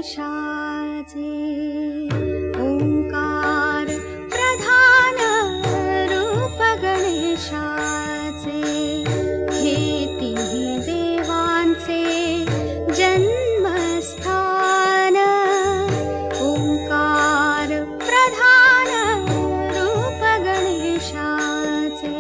गणेशाचे ओंकार प्रधान रूप गणेशाचे हे तिन्ही देवांचे जन्मस्थान ओंकार प्रधान रूप गणेशाचे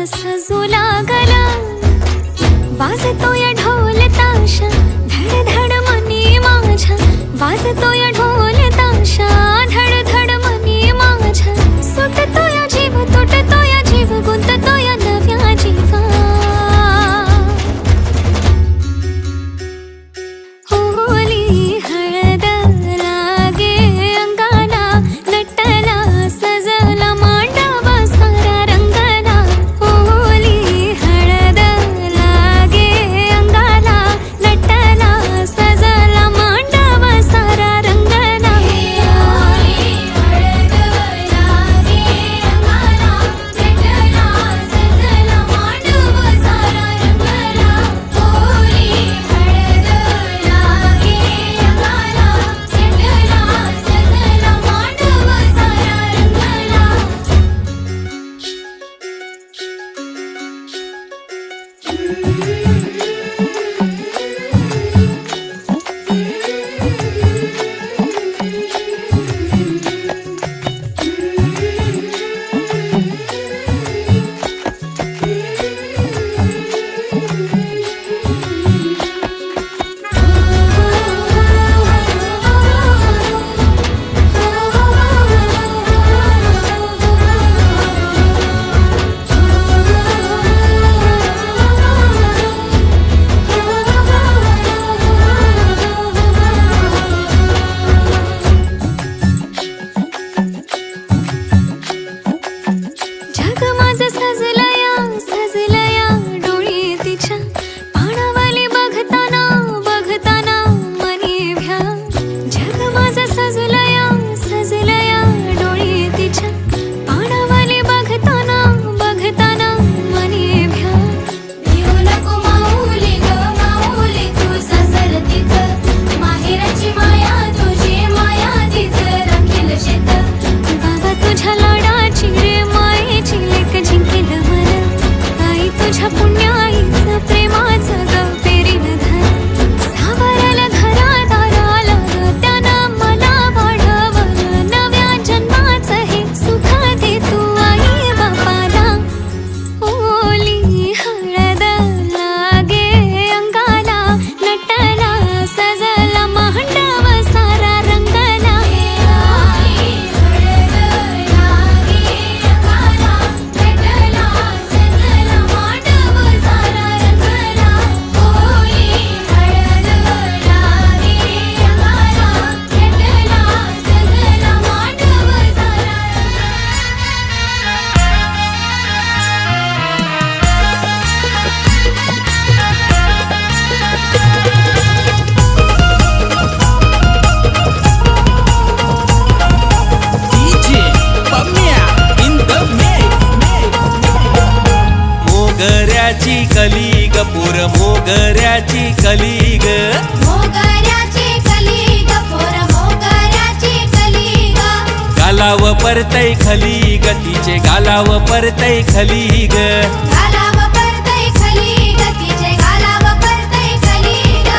सजू लागला वाजतोय ढोल ताशा धड धड मनी माझ्या वाजतोय ढोल ताशा धड धड मनी माझ्या सुटतोय जीव तुटतोय जीव गुंततोय नव्या जीवा होली हळद लागे अंगाला नटला सजला मांडव सारा रंगला होली हळद लागे अंगाला नटला सजला मांडव सारा रंगला होली हळद लागे अंगाला नटला सजला मांडव सारा रंगला होली हळद लागे अंगाला नटला सजला मांडव सारा रंगला माझ्या पुण्याईचं प्रेमाचं ग पेरीन धर सावरल धरा दाराला ग त्यानं मला वाढवलं नव्या जन्माचं हे सुख दे तू आई बापाला ओली हळद लागे अंगाला नटला सजला मांडव सारा रंगला आई हळद लागे अंगाला नटला सजला मांडव सारा रंगला ओली हळद लागे अंगाला नटला सजला मांडव सारा DJ Pamya in the mix. मोगऱ्याची कली ग पोर मोगऱ्याची कली ग मोगऱ्याची कली ग पोर मोगऱ्याची कली ग गालाव परतय खली ग तिचे गालाव परतय खली ग गालाव परतय खली ग तिचे गालाव परतय खली ग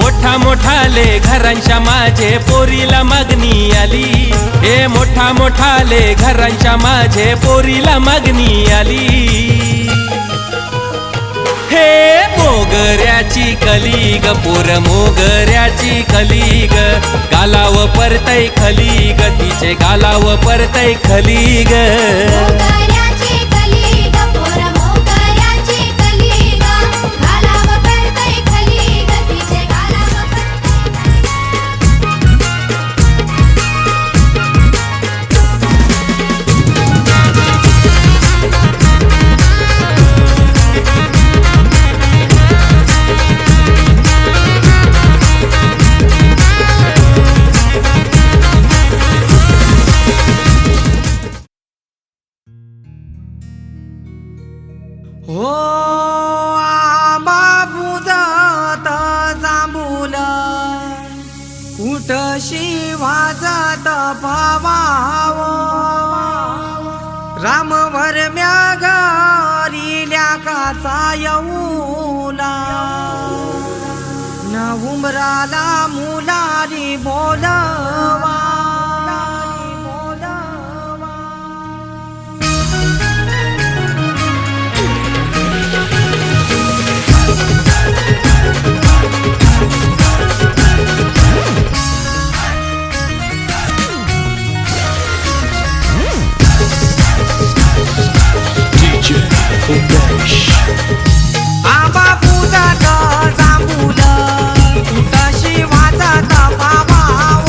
मोठा मोठाले घरांच्या माझे पोरीला मागणी आली हे मोठा मोठाले घरांच्या माझे पोरीला मागणी आली हे मोगऱ्याची कली ग पोर मोगऱ्याची कली ग गालाव परतय खली ग तिचे गालाव परतय खली ग मोगऱ्याची कली ग पोर मोगऱ्याची कली ग गालाव परतय खली ग तिचे गालाव हो आंबा बुजत जांभूल कुठशी वाजत भावाव रामवर म्यागरिल्या काचा येऊला न उमराला मुलारी बोलवा आंबा पूजात जांभूल कुठशी वाजत भावाव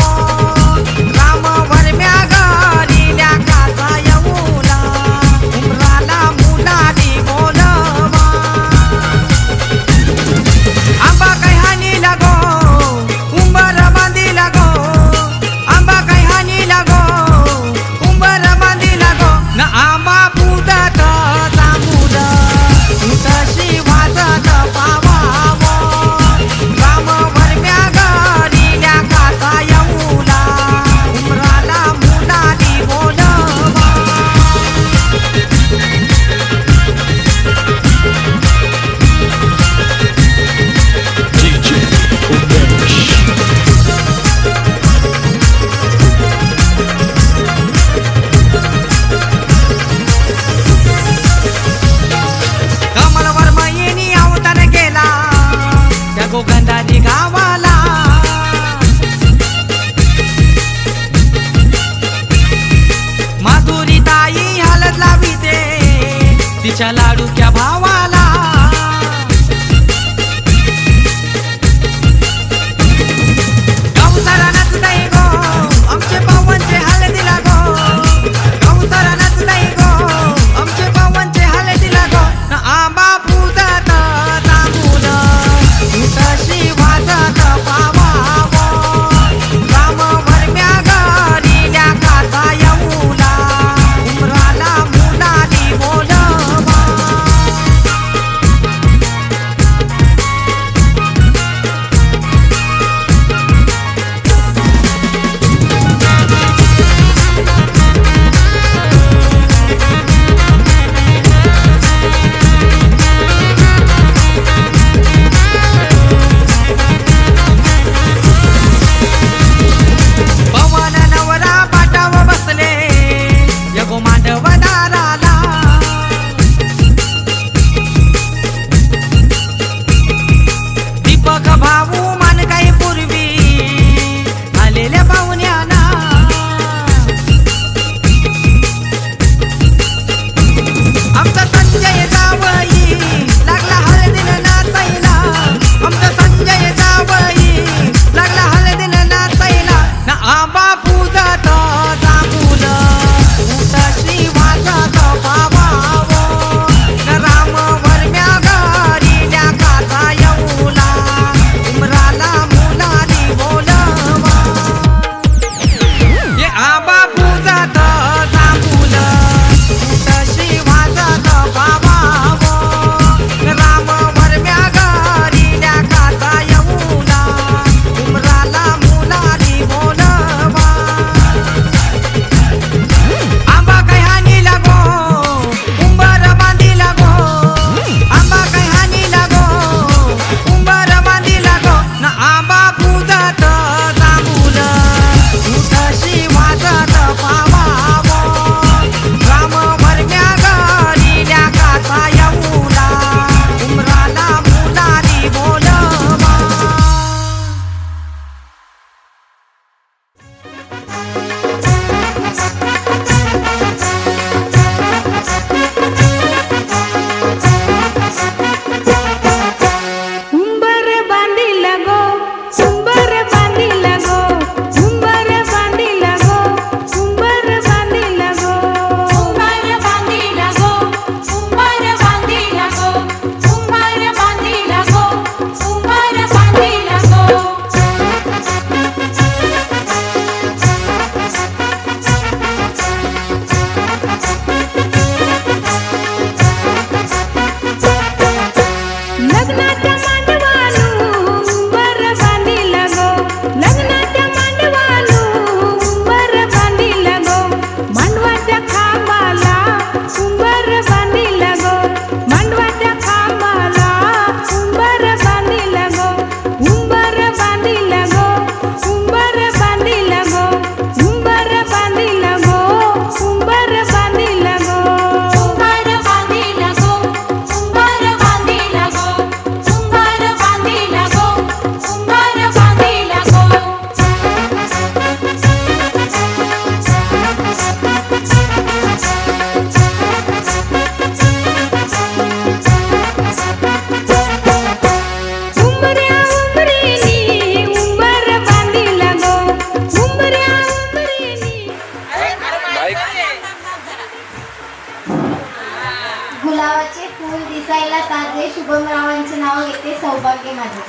आपल्याला ताजे शुभमरावांचे नाव घेते सौभाग्य माझे.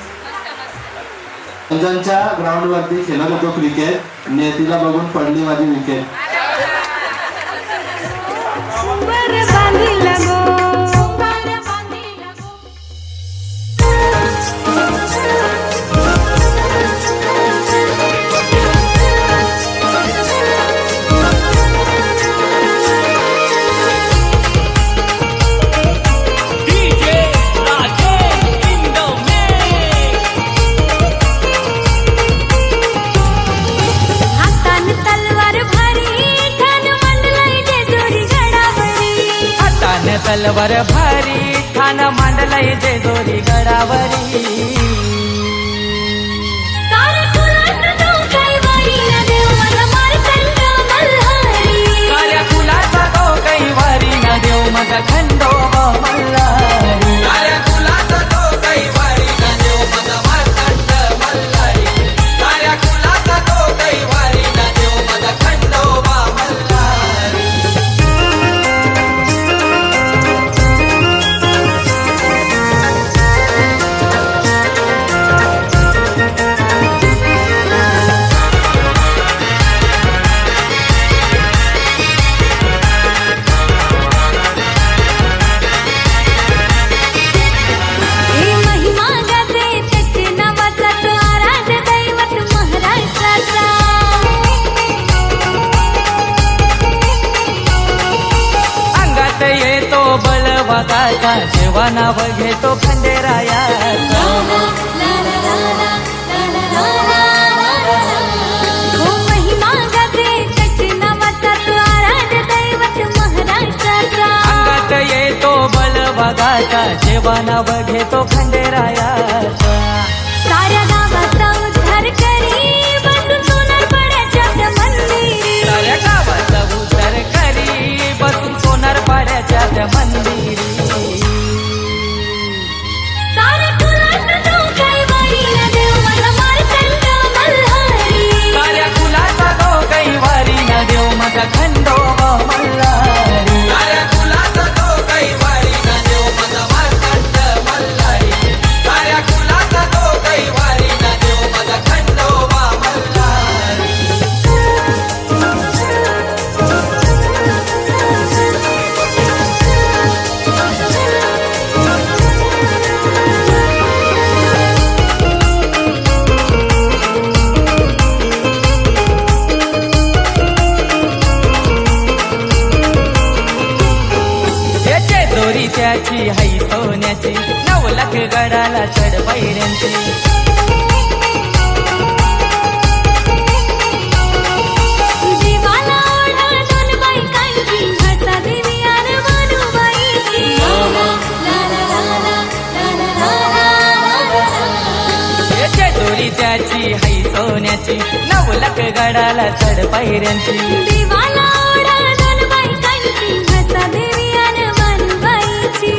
रंजनच्या ग्राउंड वरती खेळत होतो क्रिकेट, नेतीला बघून पडली माझी विकेट. तलवार भारी ठाण मांडलय जेजुरी गडावरी. साऱ्या कुलाचा तो कैवारी न देव माझा मार्तंड मल्हारी. साऱ्या कुलाचा तो कैवारी न देव माझा खंडोबा मल्हारी. साऱ्या कुलाचा तो कैवारी न देव माझा मार्तंड मल्हारी. साऱ्या कुलाचा तो कैवारी न देव माझा खंडोबा मल्हारी. बळवागाचा जेव्हा नाव घेतो खंडेरायाचा. हो महिमा गाजे त्याचे नावाचा तो आराध्य दैवत महाराष्ट्राचा. अंगात येतो बळवागाचा जेव्हा नाव घेतो खंडेरायाचा. साऱ्या गावाचा उद्धार करी बसून सोनार पाड्याच्या मंदिरी. साऱ्या गावाचा उद्धार करी बसून सोनार पाड्याच्या मंदिरी. साऱ्या कुलाचा तो कैवारी न देव माझा मार्तंड मल्हारी. साऱ्या कुलाचा तो कैवारी न देव माझा खंडोबा मल्हारी. साऱ्या कुलाचा तो कैवारी न देव माझा मार्तंड मल्हारी. साऱ्या कुलाचा तो कैवारी न देव माझा खंडोबा मल्हारी. जोरी त्याची हाई सोन्याची 9 लाख गडाला चढ पायऱ्यांची. जीवाला ओढा दोन बायकांची भासा देवी आणि मनुबाईची. याच्या जोरी त्याची हाई सोन्याची 9 लाख गडाला चढ पायऱ्यांची. जीवाला ओढा दोन बायकांची भासा देवी आणि मनुबाईची.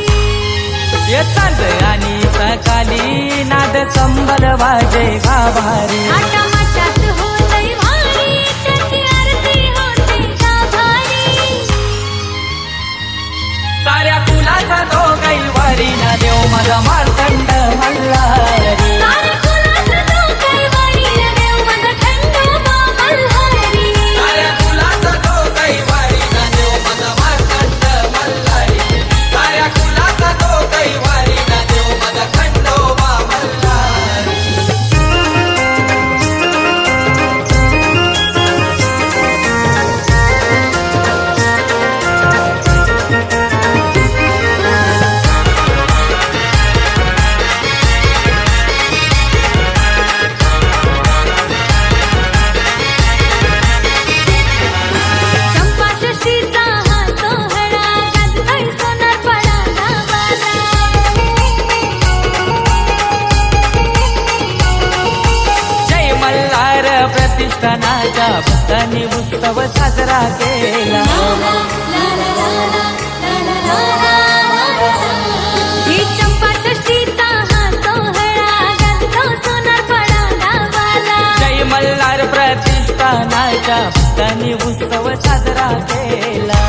ये सांज आणि सकाळी नाद संबल वाजे गाभारी. थाटामाटात होतंय भारी त्याची आरती होते गाभारी. साऱ्या कुलाचा तो कैवारी ना देव माझा मार्तंड मल्हारी. साऱ्या कुलाचा तो कैवारी न देव माझा खंडोबा मल्हारी. साऱ्या कुलाचा तो कैवारी ना देव माझा मार्तंड मल्हारी. साऱ्या कुलाचा तो कैवारी ना देव माझा खंडोबा मल्हारी. चंपाषष्ठीचा हा सोहळा गाजतोय सोनारपाडा गावाला. जय मल्हार प्रतिष्ठानाच्या भक्तांनी उत्सव साजरा केला. ही चंपाषष्ठीचा हा सोहळा गाजतो सोनारपाडा गावाला. जय मल्हार प्रतिष्ठानाच्या भक्तांनी उत्सव साजरा केला.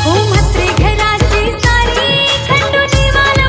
हो म्हात्रे घराची सारी खंडू जीवाला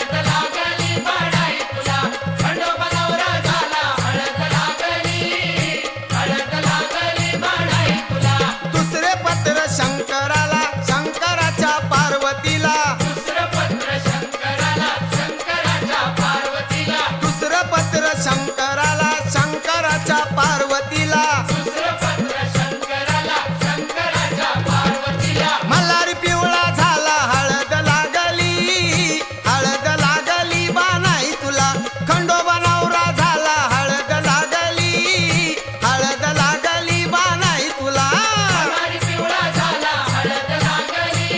हळद लागली बाळाई तुला खंडोबा नवरा झाला हळद लागली बाळाई तुला दुसरे पत्र शंकराला शंकराच्या पार्वतीला दुसरं पत्र शंकराला शंकराच्या पार्वतीला दुसरं पत्र शंकराला शंकराच्या पार्वतीला दुसरं पत्र शंकराला शंकराच्या पार्वतीला मल्हारी पिवळा झाला हळद लागली बानाई तुला खंडोबा नवरा झाला हळद लागली बानाई तुला मल्हारी पिवळा झाला हळद लागली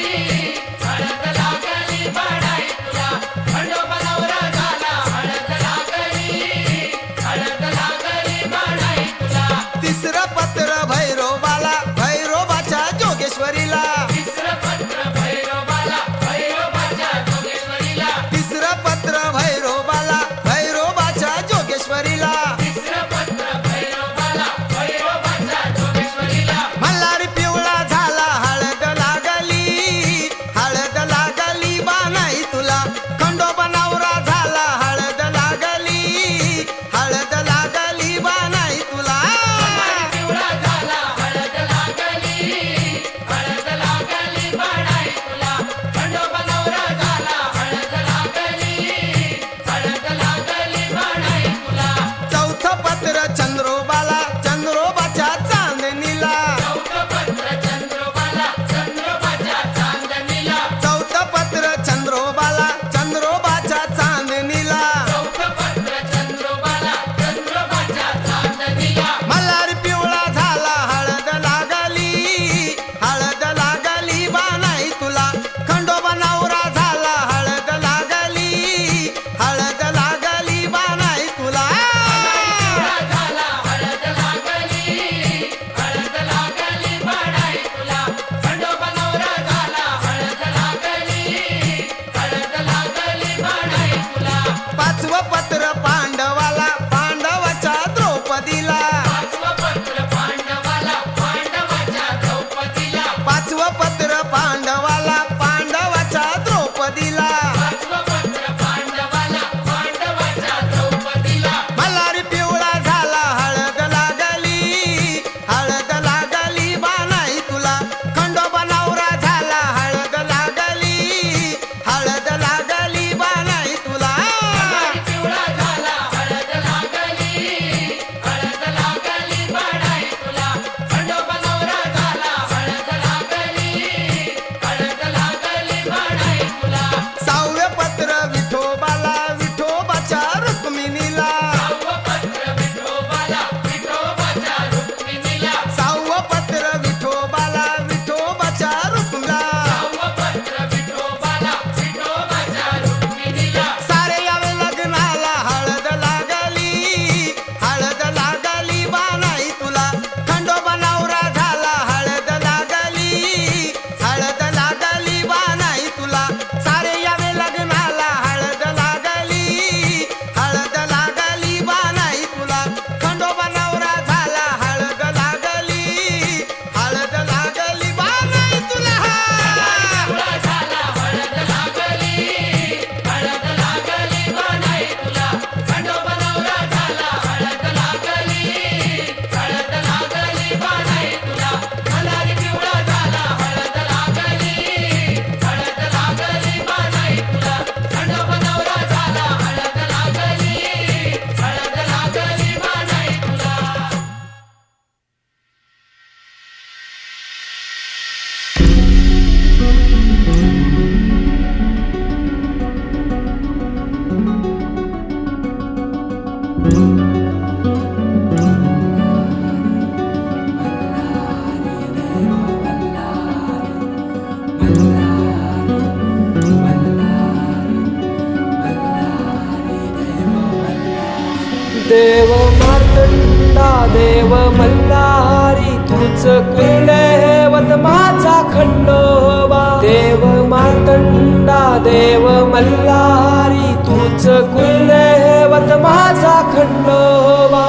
देव मल्हारी तूच कुलदैवत माझा खंडोबा देव मार्तंडा देव मल्हारी तूच कुलदैवत माझा खंडोबा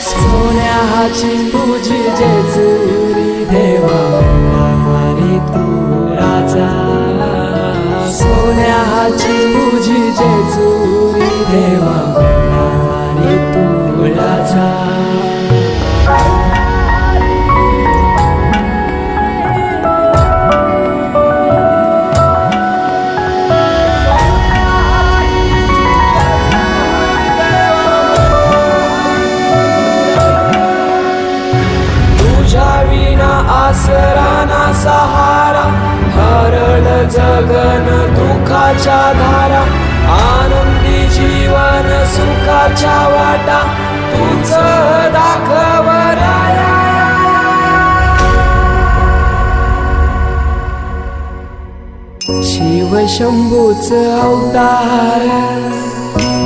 सोन्याची तुझी जेजुरी देवा मल्हारी तू राजा सोन्याची तुझी जेजुरी देवा मल्हारी तू राजा आसरा ना सहारा हरळ जगन दुःखाच्या धारा आनंदी जीवन सुखाच्या वाटा तूच दाखव राया शिव शंभूच अवतार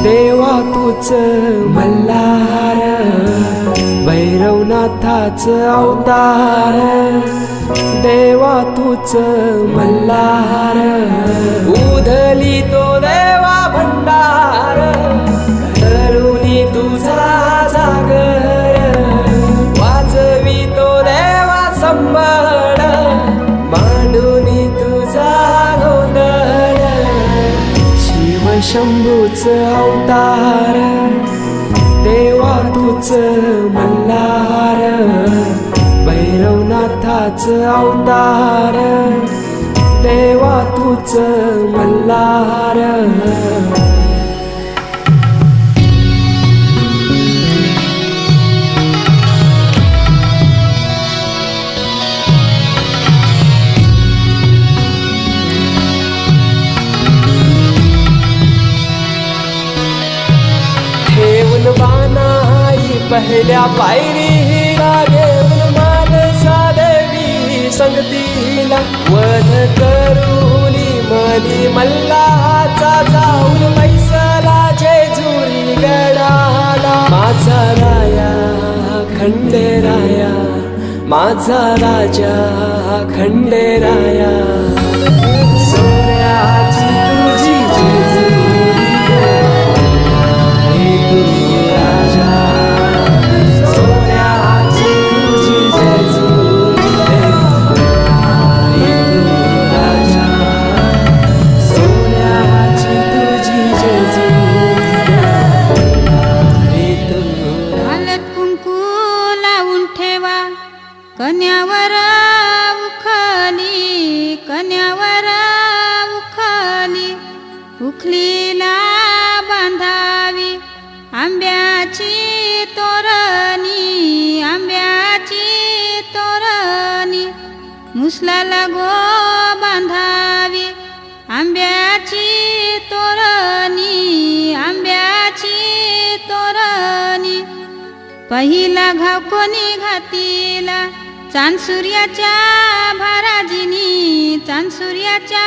देवा तूच मल्हार भैरवनाथाच अवतार देवा तूच मल्हार उधली तो देवा भंडार धरुनी तुझा जागर वाजवी तो देवा संबळ मांडुनी तुझा गोंधळ शिव शंभूच अवतार देवा तूच मल्हार भैरवनाथाच अवतार देवा तूच मल्हार बानाई पहिल्या पायरीला घेऊन मानसा देवी संगतीला वध करूनी मनी मल्हाचा जाऊन मैसला जेजुरी गडाला माझा राया खंडेराया माझा राजा खंडेराया सोन्याची तुझी जेजुरी तू राजा सोन्याची तुझी जेजुरी तू राजा सोन्याची तुझी जेजुरी तू हळद कुंकू लावून ठेवा कन्यावर उखली कन्यावर उखली उखलीला बांधावी आंब्याची तोरणी आंब्याची तोरणी मुसलाला गो बांधावी आंब्याची तोरणी आंब्याची तोरणी पहिला घाव कोणी घातीला चांद सूर्याच्या भाराजिनी चांद सूर्याच्या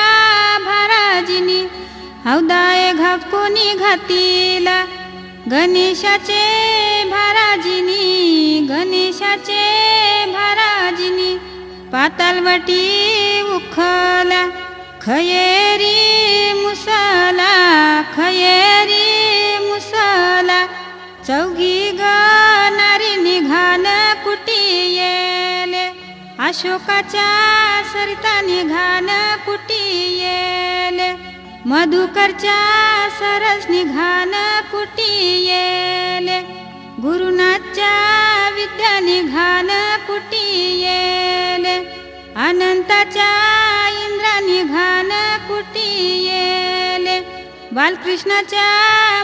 भाराजिनी हौदाय घाव कोणी घातीला गणेशाचे भाराजिनी गणेशाचे भाराजिनी पातालवटी उखला खयेरी मुसला खयेरी मुसला चौघी गणारी निघान कुटी येले अशोकाच्या सरिता निघान कुटी येले मधुकरच्या सरस निघान कुटी येले गुरुनाथच्या विद्या निघान कुटी येले अनंताच्या इंद्रा निघान कुटी येले बालकृष्णाच्या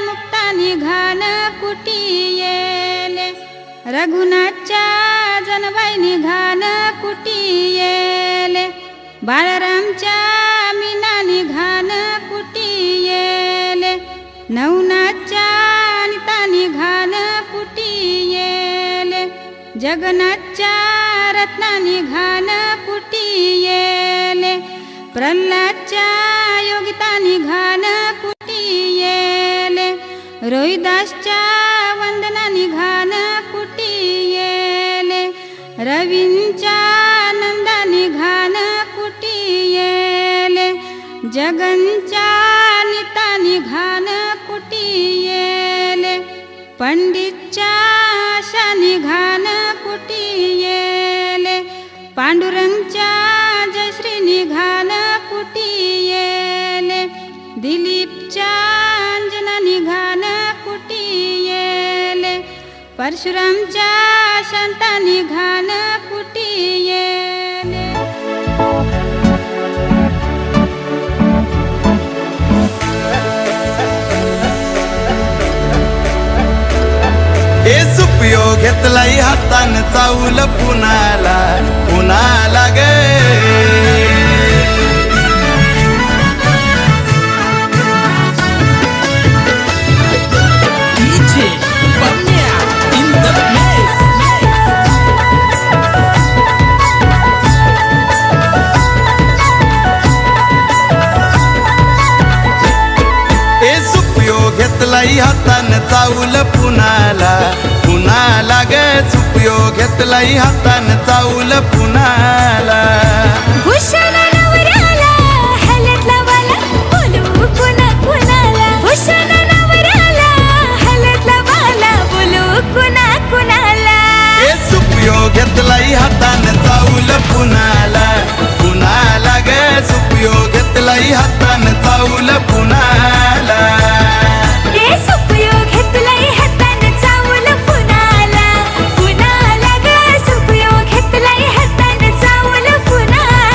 मुक्ता निघान कुटी येले रघुनाथच्या जनबाई निघान कुटी येले बाळरामच्या मीना निघान कुटी येले नवनाथच्या अनिता निघान कुटी येले जगन्नाथच्या रत्ना निघान कुटी येले प्रल्हादच्या योगिता निघान कुटी येले रोहिदासच्या वंदना निघान कुटी रवींच्या नंदानी घान कुटी येले जगनच्या नितानी घान कुटी येले पंडितच्या आशानी घान कुटी येले पांडुरंगच्या जयश्री घान कुटी येले दिलीपच्या अंजना घान कुटी येले परशुरामच्या शांता घान कुटी येले हे सुपयो घेतलाई हातान चावल पुनाला पुनाला गे घेतलाई हातान चावल पुनाला पुनाला ग सुपयो घेतलाई हातान चावल पुनाला भूषण नवऱ्याला हलतला वाला बोलू कुणा कुणाला भूषण नवऱ्याला हलतला वाला बोलू कुणा कुणाला हे सुपयो घेतलाई हातान चावल पुनाला पुनाला ग सुपयो घेतलाई हातान चावल पुनाला सुपयोग घेतलाई हातान चावल पुनाला पुनाला ग सुपयोग घेतलाई हातान चावल पुनाला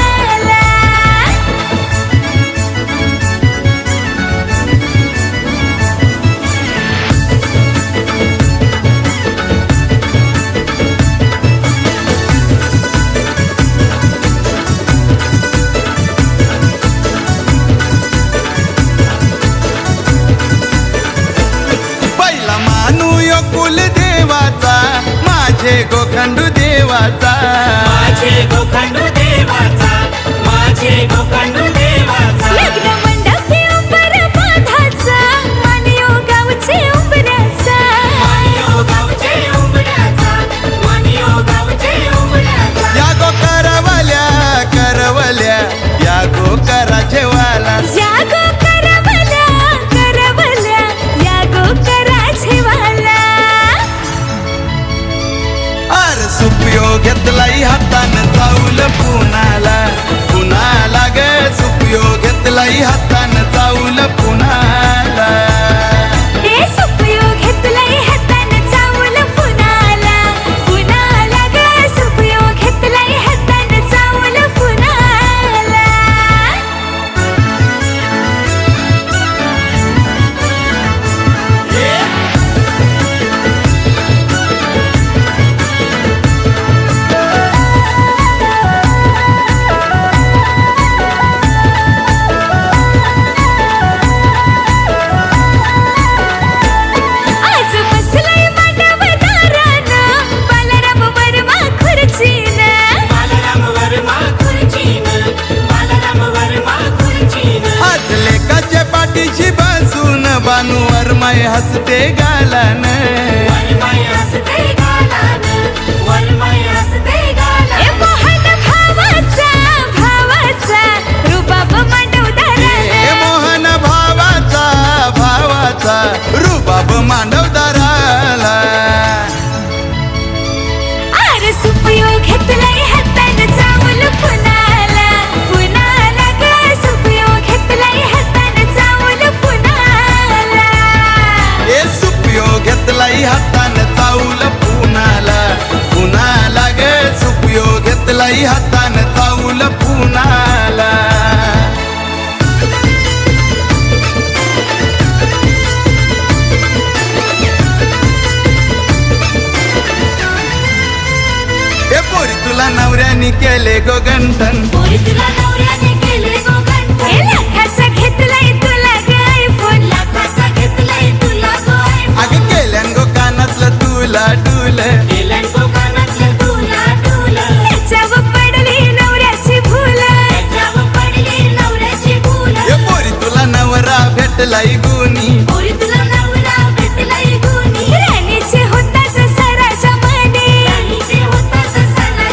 माझे गोखंडू देवाचा माझे गोखंडू देवाचा माझे गोखंडू देवाचा लग्न मंडपी उंबर बांधाचा मानियो गावचे उंबऱ्याचा मानियो गावचे उंबऱ्याचा मानियो गावचे उंबऱ्याचा या गो करवल्या करवल्या या गो कराचे वाला या गो करवल्या करवल्या या गो कराचे वाला अर सुपयो घेतलाई हातान चावल पुनाला पुनाला ग सुपयो घेतलाई हातान चावल पुनाला हे सुपयोग घेतलाई हातान चावल पुनाला पुनाला ग सुपयोग घेतलाई हातान चावल पुनाला आज बसलाय मांडव दारानं बालराम वर्मा खुर्चीनं बालराम वर्मा खुर्चीनं बालराम वर्मा खुर्चीनं आज लेकाच्या पाठीशी बसून बानू वरमाय हसते गालान वरमाय हसते गालानं वरमाय हसते ए गालानं मोहन भावाचा भावाचा रुबाब मांडव दारानं हे मोहन भावाचा भावाचा रुबाब मांडवदाराला अरे सुपयोग घेतलाई हातान चावल पुनाला पुनाला ग सुपयोग घेतलाई हातान चावल पुनाला हे सुपयो घेतलाई हातान चावल पुनाला पुनाला ग सुपयो घेतलाई हातान चावल पुनाला हे पोरी तुला नवऱ्याने केले गो गंठन पोरी तुला नवऱ्याने केले गो गंठन हे लाखाचा घेतलाई तुला ग आयफोन लाखाचा घेतलाय तुला गो आयफोन अग केल्यान गो कानातलं तुला डुल केल्यान गो कानातलं तुला डुलं त्याच्यावर पडली नवऱ्याची भूल त्याच्यावर पडली नवऱ्याची फुलं हे पोरी तुला नवरा भेटलाई गुनी पोरी तुला नवरा भेटलाय गुणी राणीचे होताच सराच्या मने राणीचे होतात सणाच्या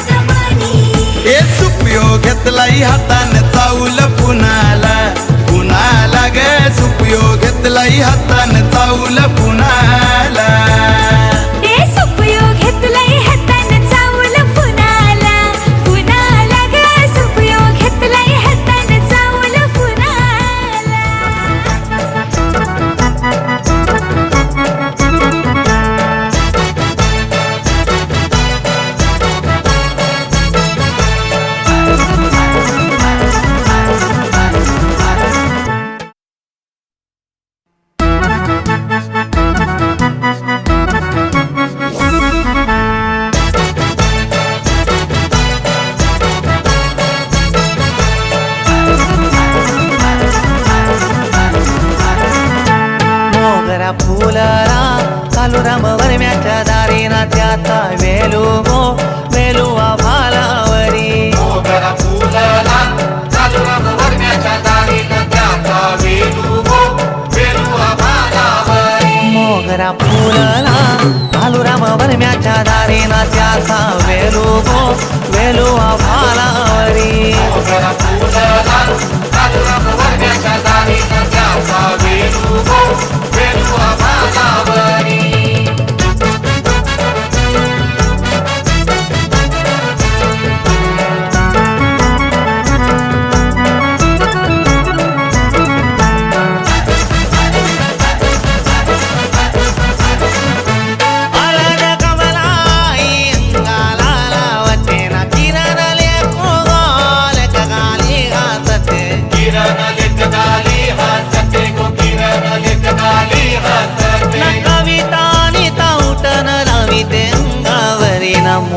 मोगरा फुलला कालू राम वरम्याच्या दारी ना त्याचा वेलू गो वेलू आभालावरी मोगरा फुलला कालू राम वरम्याच्या दारी ना त्याचा वेलू गो वेलू आभालावरी मोगरा फुलला कालू राम वरम्याच्या दारी ना त्याचा वेलू गो वेलू आभालावरी मोगरा फुलला कालू राम वरम्याच्या दारी ना त्याचा वेलू गो वेलू आभालावरी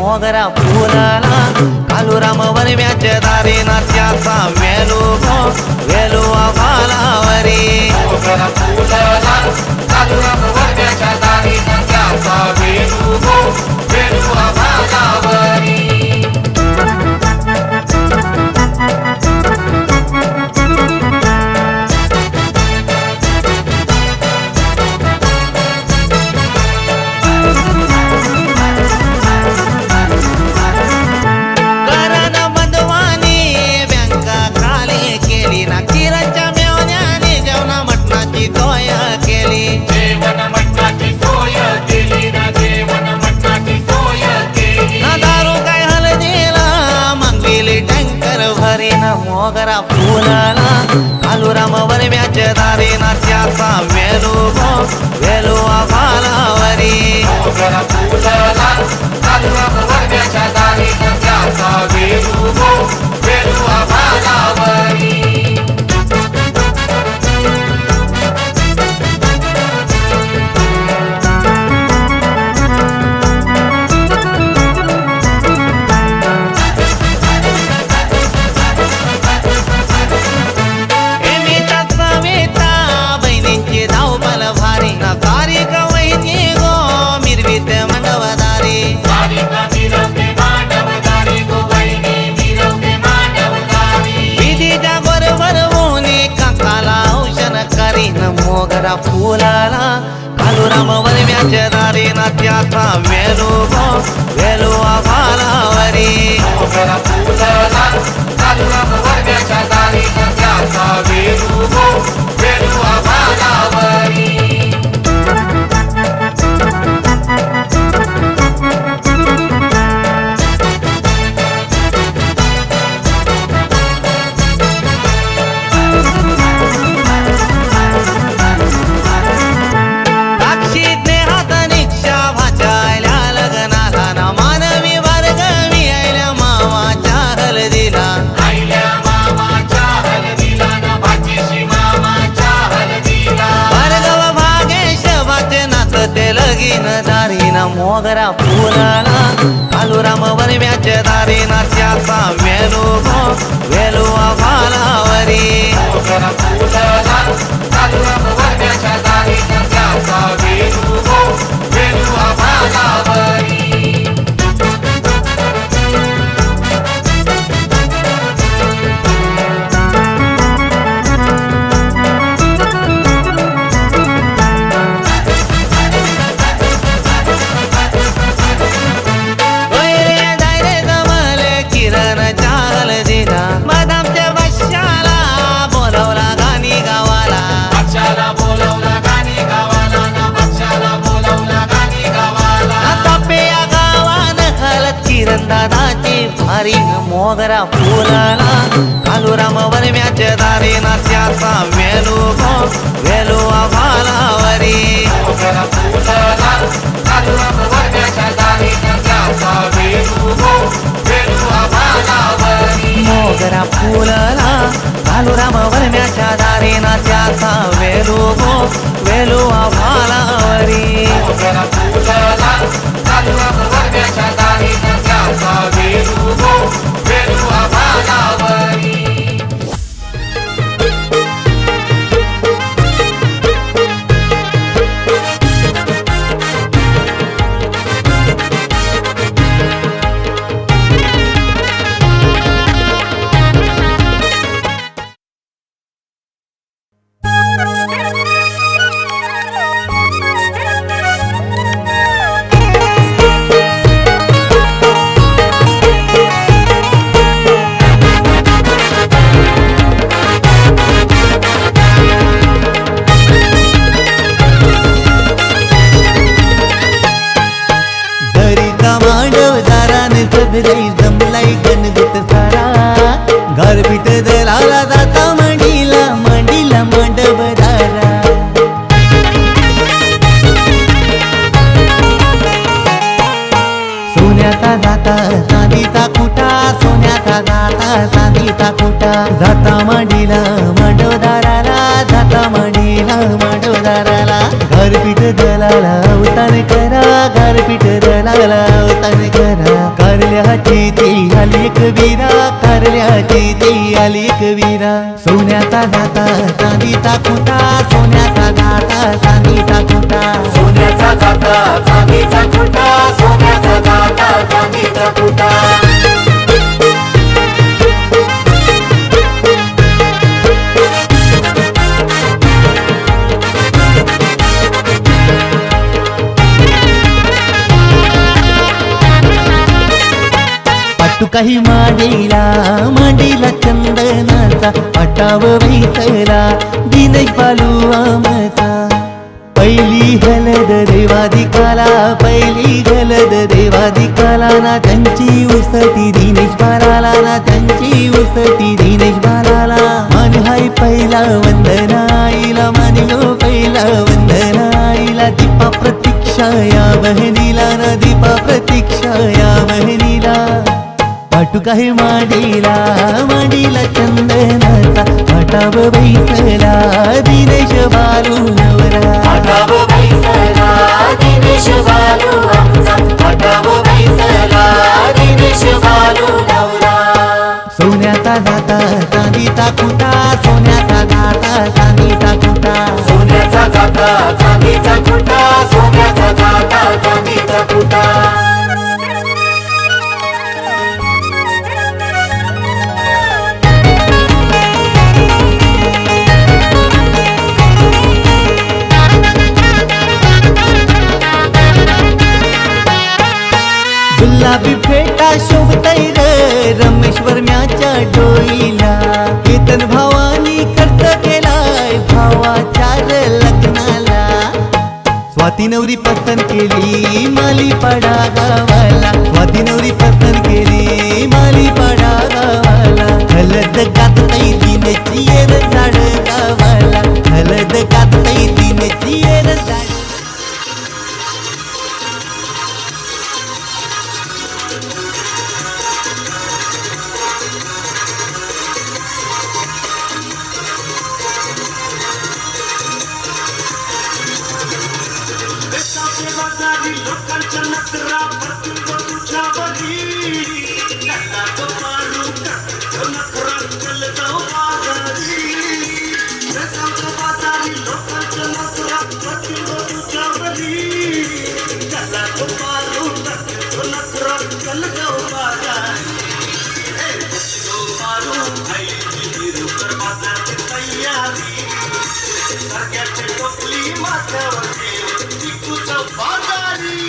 मोगरा फुलला कालू राम वरम्याच्या दारी ना त्याचा वेलू गो वेलू आभालावरी मोगरा फुलला कालू राम वरम्याच्या दारी ना त्याचा वेलू गो वेलू आभालावरी मोगरा फुलला कालू राम वरम्याच्या दारी ना त्याचा वेलू गो वेलू आभालावरी मोगरा फुलला कालू राम वरम्याच्या दारी ना त्याचा वेलू गो वेलू आभालावरी मोगरा फुलला कालू राम वरम्याच्या दारी ना त्याचा वेलू गो वेलू आभालावरी मोगरा फुलला कालू राम वरम्याच्या दारी ना त्याचा वेलू गो वेलू आभालावरी मोगरा फुलला कालू राम वरम्याच्या दारी ना त्याचा वेलू गो वेलू आभालावरी मोगरा फुलला कालू राम वरम्याच्या दारी ना त्याचा वेलू गो वेलू आभालावरी दादाची भारी मोगरा फुलला कालू राम वरम्याच्या दारी ना त्याचा वेलू गो वेलू आभालावरी मोगरा फुलला कालू राम वरम्याच्या दारी ना त्याचा वेलू गो वेलू आभालावरी मोगरा फुलला कालू राम वरम्याच्या दारी ना त्याचा वेलू गो वेलू आभालावरी मोगरा फुलला कालू राम वरम्याच्या दारी ना त्याचा वेलू गो वेलू आभालावरी दरीचा मांडव दाराने सजलाई जमलाई गणगुट सारा गारपीट दलाला जाता मांडीला मांडीला मांडव दारा सोन्याचा जाता चांदीचा कुटा सोन्याचा जाता चांदीचा कुटा जाता मांडीला मांडव दाराला जाता मांडीला मांडव दाराला गारपीट दलाला उतार करा गारपीट दलाला उतार करा कारल्याची ती आली एक वीरा कारल्याची ती आली एक वीरा सोन्याचा जाता चांदीचा कुटा सोन्याचा जाता चांदीचा कुटा सोन्याचा जाता चांदीचा कुटा सोन्याचा जाता चांदीचा कुटा तू काही मांडीला मांडीला चंदनाचा पटाव बैसला दिनेश बालू आमचा पहिली हलद देवादिकाला पहिली हलद देवादिकाला ना त्यांची उसटी दिनेश बालाला ना त्यांची उसटी दिनेश बालाला मन हाय पहिला वंदनाईला मानिलो पहिला वंदनाईला दीपा प्रतीक्षा या बहिणीला ना दीपा प्रतीक्षा या बहिणीला पाटू काही मांडीला मांडीला चंदनाचा पटाव बैसला दिनेश बालू नवरा पटाव बैसला दिनेश बालू आमचा पटाव बैसला दिनेश बालू नवरा सोन्याचा जाता चांदीचा कुटा सोन्याचा जाता चांदीचा कुटा सोन्याचा जाता चांदीचा कुटा सोन्याचा जाता चांदीचा कुटा गुलाबी फेटा शोभतय ग रमेश्वर म्याच्या डोईला केतन भावानी खर्च केलाय भावाच्या लग्नाला स्वाती नवरी पसंत केली माली पडा गावाला स्वाती नवरी पसंत केली माली पडा गावाला हलद गातई दिनची येर झाड गावाला हलद गातई दिनची येर झाड लोकांच्या नजरा पडतील तुझ्यावरी त्याला तो मारू नखरा चल जाऊ बाजारी बाजारी लोकांच्या नजरा पडतील तुझ्यावरी त्याला तो मारू नखरा चल जाऊ बाजारी मारू आईची कर बाजारची तयारी सगळ्याची टोपली माथ्यावर तुझं बाजारी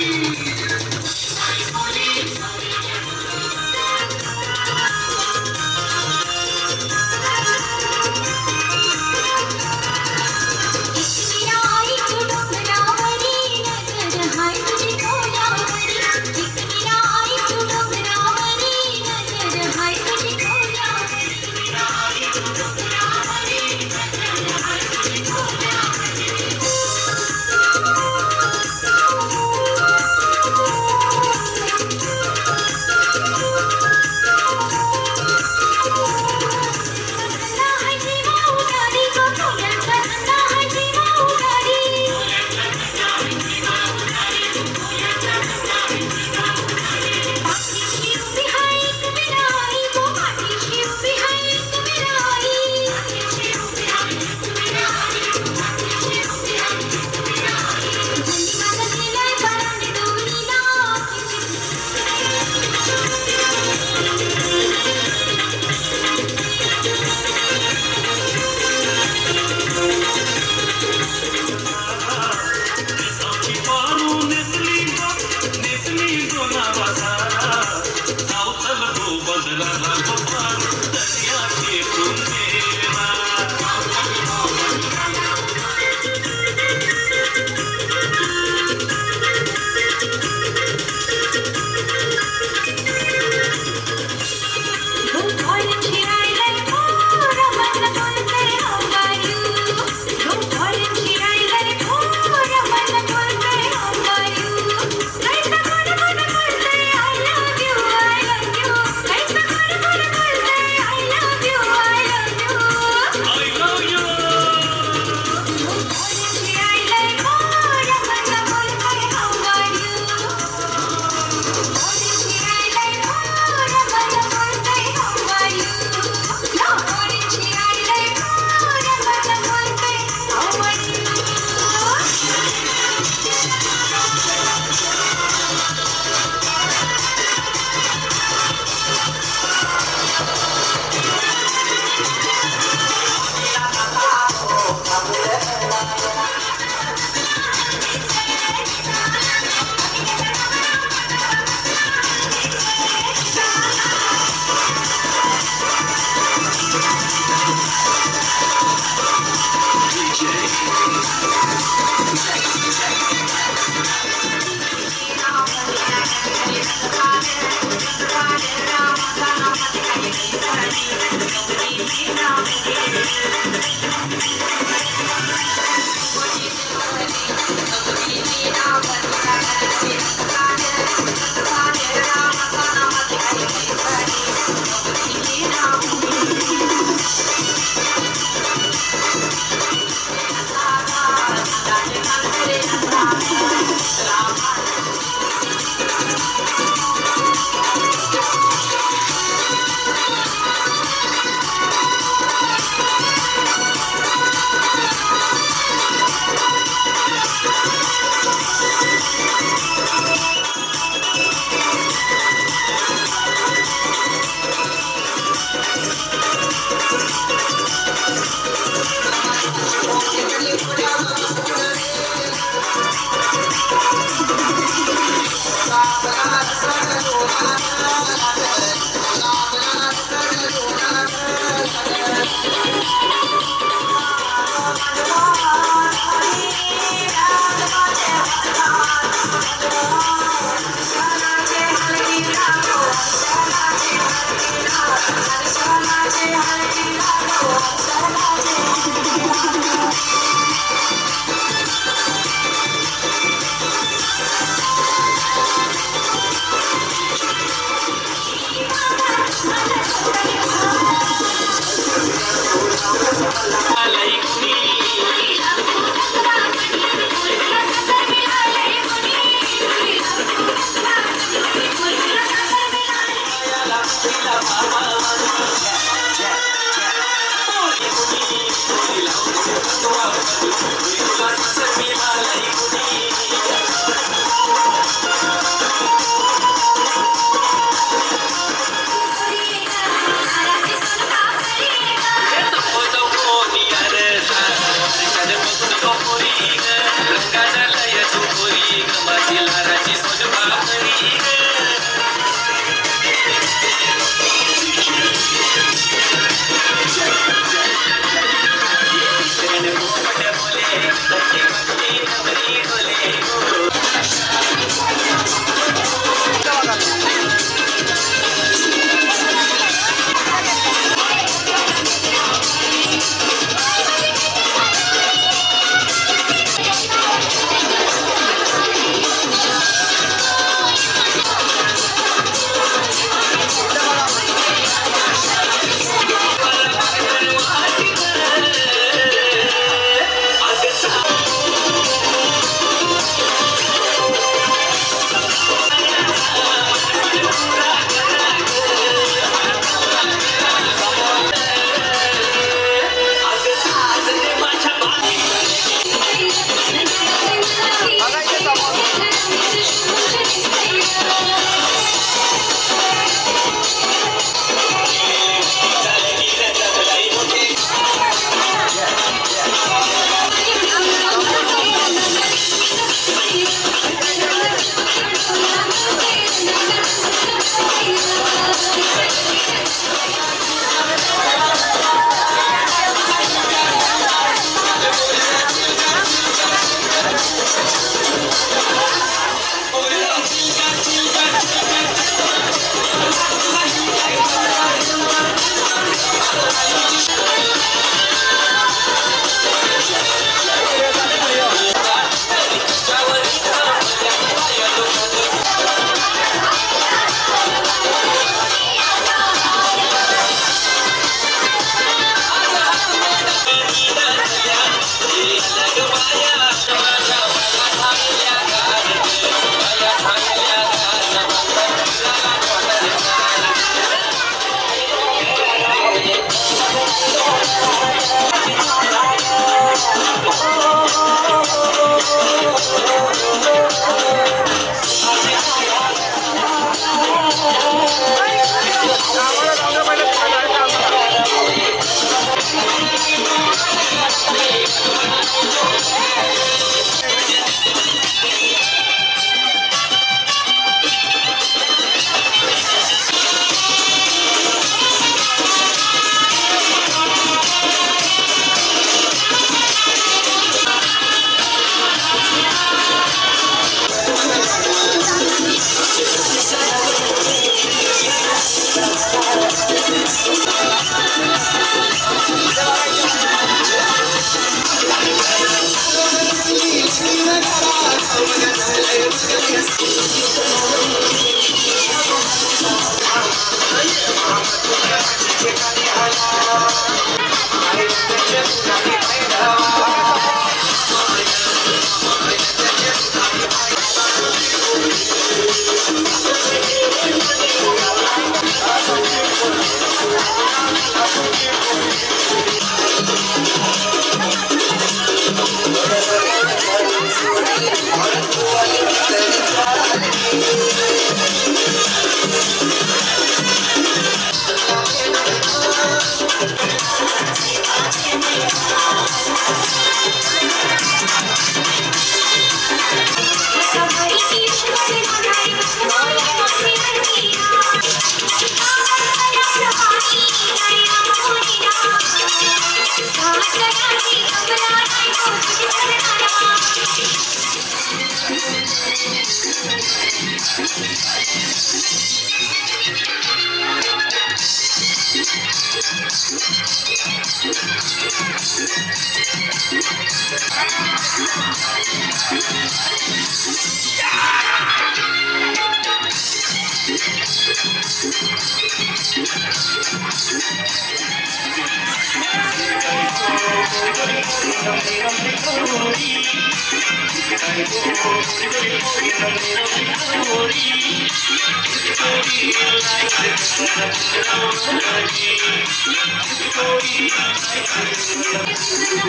Thank you.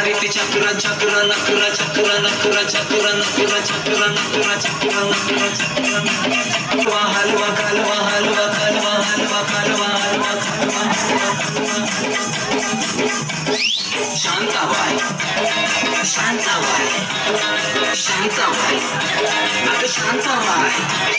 आहे ती चक्र चक्र नक्र चक्र नक्र चक्र नक्र चक्र नक्र चक्र नक्र चक्र हलवा हलवा हलवा हलवा हलवा हलवा हलवा हलवा हलवा शांताबाई शांताबाई शांताबाई अगं शांताबाई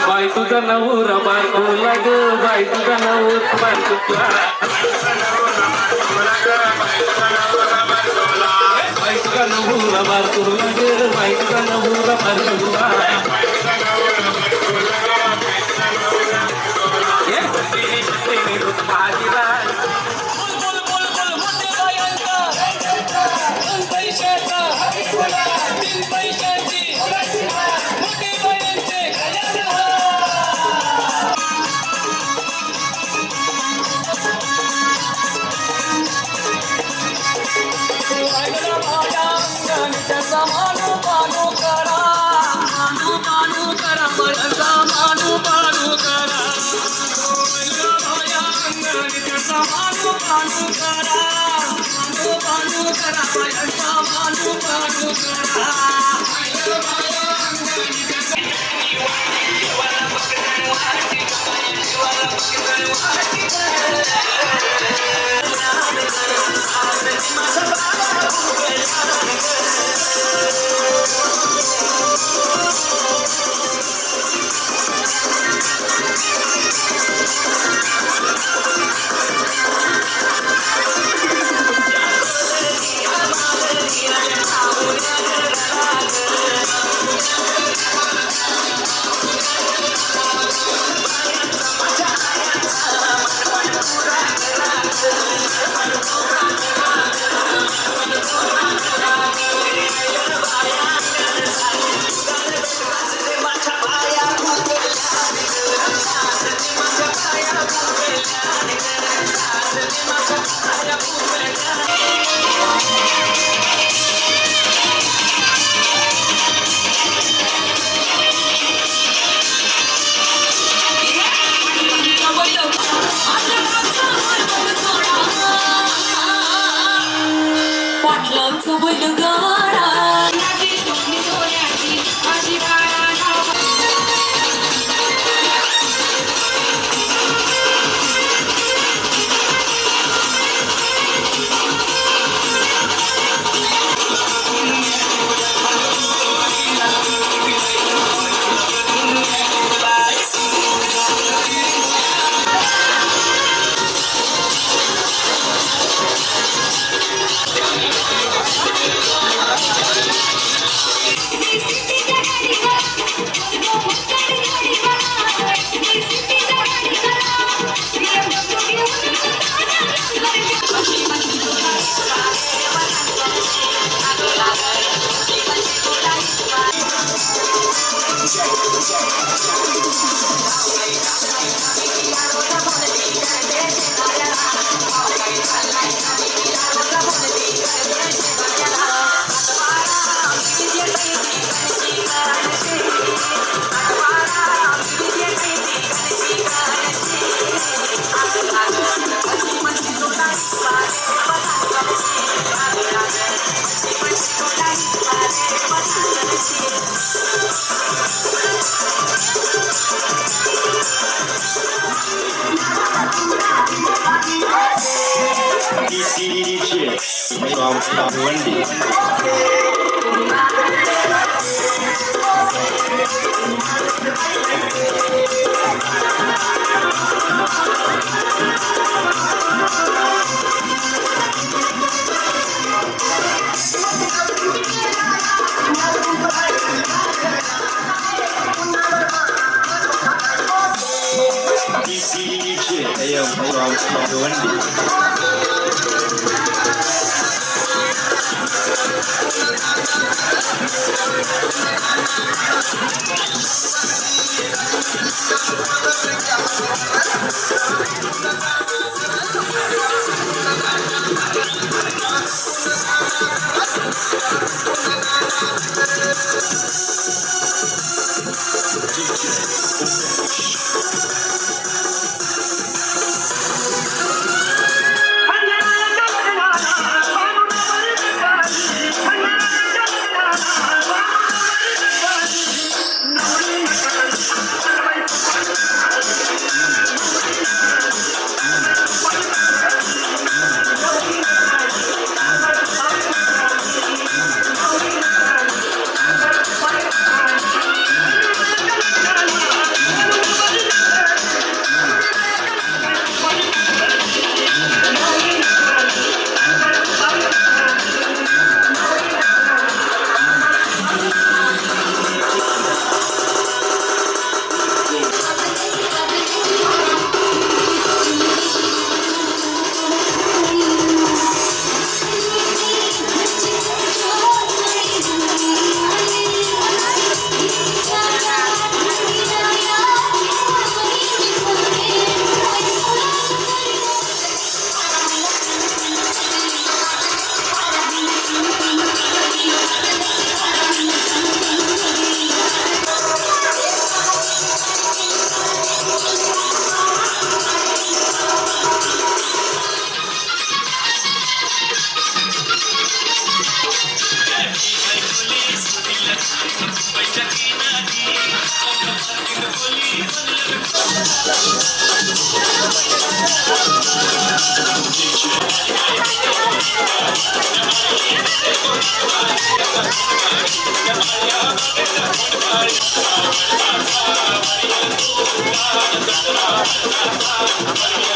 बाई तुझा नवरा बायको लाग बाई तुझा नवरा बायको बाई तुझा नवरा बायको लाग बाई तुझा नवरा बायको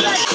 Thank you.